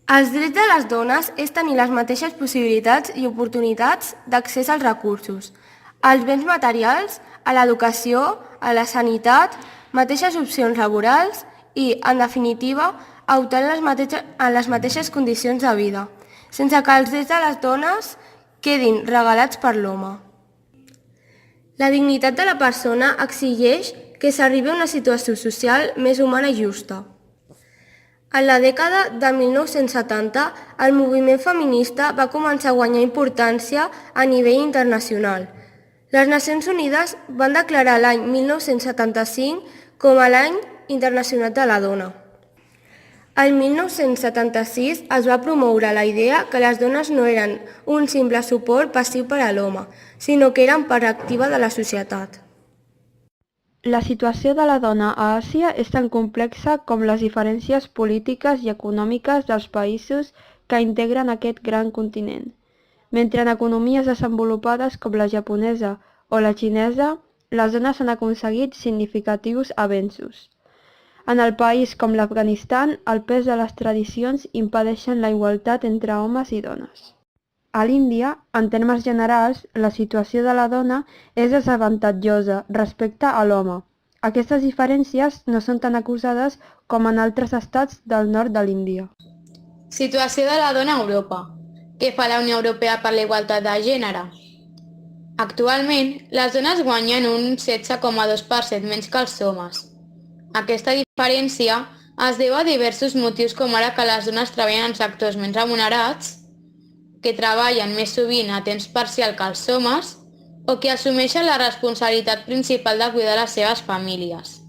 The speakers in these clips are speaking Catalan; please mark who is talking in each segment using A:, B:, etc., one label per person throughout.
A: Els drets de les dones és tenir les mateixes possibilitats i oportunitats d'accés als recursos, als béns materials, a l'educació, a la sanitat, mateixes opcions laborals i, en definitiva, a optar en les mateixes condicions de vida, sense que els drets de les dones quedin regalats per l'home. La dignitat de la persona exigeix que s'arribi a una situació social més humana i justa. En la dècada de 1970, el moviment feminista va començar a guanyar importància a nivell internacional. Les Nacions Unides van declarar l'any 1975 com a l'any internacional de la dona. El 1976 es va promoure la idea que les dones no eren un simple suport passiu per a l'home, sinó que eren part activa de la societat.
B: La situació de la dona a Àsia és tan complexa com les diferències polítiques i econòmiques dels països que integren aquest gran continent. Mentre en economies desenvolupades com la japonesa o la xinesa, les dones han aconseguit significatius avenços. En el país com l'Afganistan, el pes de les tradicions impedeixen la igualtat entre homes i dones. A l'Índia, en termes generals, la situació de la dona és desavantatjosa respecte a l'home. Aquestes diferències no són tan acusades com en altres estats del nord de l'Índia.
C: Situació de la dona a Europa. Què fa la Unió Europea per la igualtat de gènere? Actualment, les dones guanyen un 16,2% menys que els homes. Aquesta diferència es deu a diversos motius com ara que les dones treballen en sectors menys remunerats, que treballen més sovint a temps parcial que els homes o que assumeixen la responsabilitat principal de cuidar les seves famílies.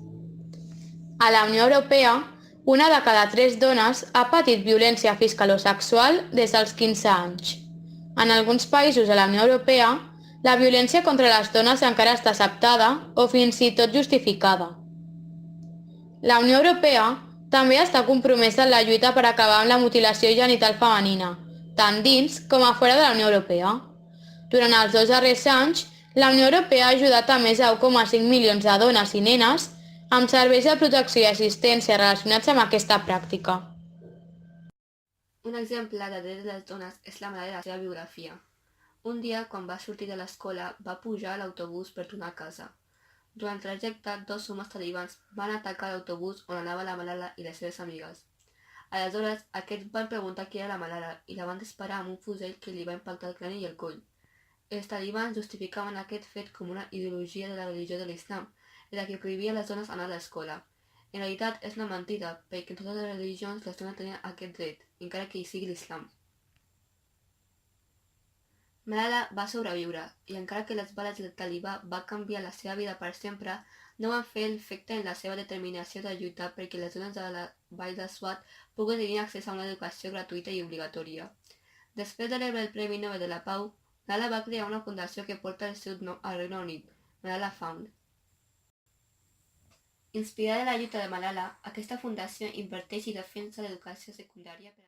C: A la Unió Europea, una de cada 3 dones ha patit violència fiscal o sexual des dels 15 anys. En alguns països de la Unió Europea, la violència contra les dones encara està acceptada o fins i tot justificada. La Unió Europea també està compromesa en la lluita per acabar amb la mutilació genital femenina, tant dins com a fora de la Unió Europea. Durant els 2 darrers anys, la Unió Europea ha ajudat a més de 1,5 milions de dones i nenes amb serveis de protecció i assistència relacionats amb aquesta pràctica.
A: Un exemple de drets de les dones és la Malala de la seva biografia. Un dia, quan va sortir de l'escola, va pujar a l'autobús per tornar a casa. Durant el trajecte, 2 homes talibans van atacar l'autobús on anava la Malala i les seves amigues. Aleshores, aquests van preguntar qui era la Malala i la van disparar amb un fusell que li va impactar el crani i el coll. Els talibans justificaven aquest fet com una ideologia de la religió de l'Islam, en la que prohibia a les dones anar a l'escola. En realitat és una mentida, perquè en totes les religions les dones tenien aquest dret, encara que hi sigui l'Islam. Malala va sobreviure, i encara que les bales del talibà va canviar la seva vida per sempre, no van fer efecte en la seva determinació de lluitar perquè les dones de la vall de Swat poguessin tenir accés a una educació gratuïta i obligatòria. Després de rebre el Premi Nobel de la Pau, Malala va crear una fundació que porta el seu nom al Regne Unit, Malala Fund. Inspirada en la lluita de Malala, aquesta fundació inverteix i defensa l'educació secundària per